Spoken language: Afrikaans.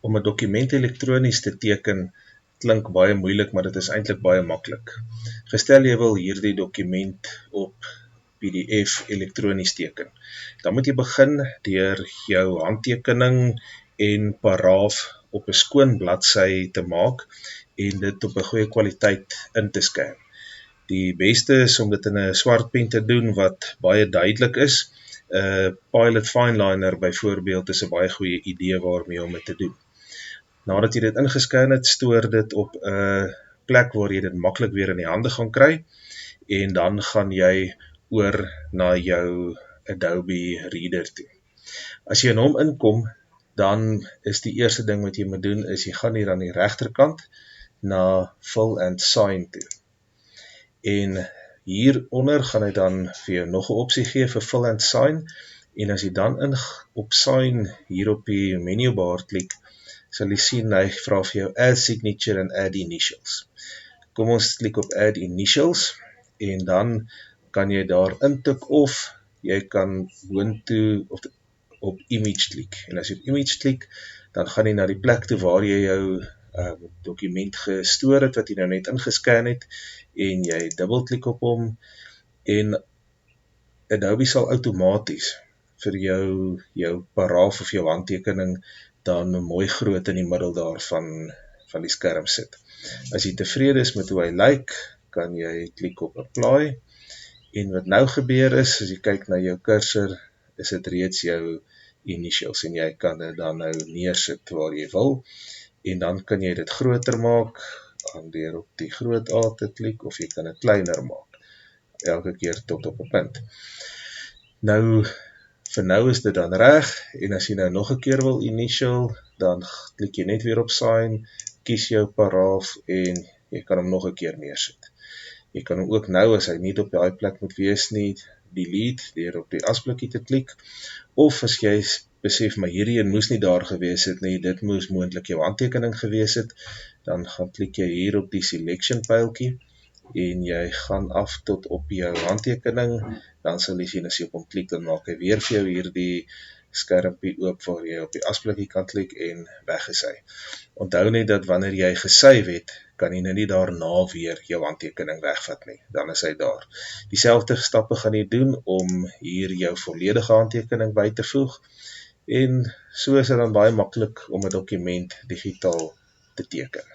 Om 'n dokument elektronies te teken, klink baie moeilik, maar dit is eintlik baie maklik. Gestel jy wil hierdie dokument op PDF elektronies teken. Dan moet jy begin deur jou handtekening en paraaf op 'n skoon bladsy te maak en dit op 'n goeie kwaliteit in te scan. Die beste is om dit in 'n swart pen te doen wat baie duidelik is. Pilot Fineliner byvoorbeeld is 'n baie goeie idee waarmee om dit te doen. Nadat jy dit ingescan het, stoor dit op 'n plek waar jy dit maklik weer in die hande gaan kry en dan gaan jy oor na jou Adobe Reader toe. As jy in hom inkom, dan is die eerste ding wat jy moet doen is jy gaan hier aan die regterkant na Fill and Sign toe. En hieronder gaan hy dan vir jou nog 'n opsie gee vir Fill and Sign en as jy dan op Sign hier op die menubar klik, sal jy sien hy vra vir jou Add Signature en Add Initials. Kom ons klik op Add Initials en dan kan jy daar intik of jy kan boontoe op Image klik. En as jy op Image klik, dan gaan jy na die plek toe waar jy jou dokument gestoor het, wat jy nou net ingescan het, en jy dubbelklik op hom, en Adobe sal outomaties vir jou paraaf of jou handtekening dan mooi groot in die middel daarvan van die skerm sit. As jy tevrede is met hoe hy lyk, kan jy klik op Apply, en wat nou gebeur is, as jy kyk na jou cursor, is dit reeds jou initials, en jy kan dit dan nou neersit waar jy wil, en dan kan jy dit groter maak, deur op die groot A te klik, of jy kan dit kleiner maak, elke keer tot op 'n punt. Nou, vir nou is dit dan reg, en as jy nou nog 'n keer wil initial, dan klik jy net weer op Sign, kies jou paraaf, en jy kan hom nog 'n keer neersit. Jy kan hom ook nou, as hy nie op die plek moet wees nie, delete, deur op die asblikkie te klik, of as jy besef, maar hierdie een moes nie daar gewees het nie, dit moes moontlik jou handtekening gewees het, dan gaan klik jy hier op die selection pyltjie, en jy gaan af tot op jou handtekening, dan sal jy sien as jy op hom klik, dan maak hy weer vir jou hierdie skermpie oop waar jy op die asblikkie kan klik en weg is hy. Onthou net dat wanneer jy gesave het, kan jy nou nie daarna weer jou handtekening wegvat nie, dan is hy daar. Dieselfde stappe gaan jy doen om hier jou volledige handtekening by te voeg, en so is dit dan baie maklik om 'n dokument digitaal te teken.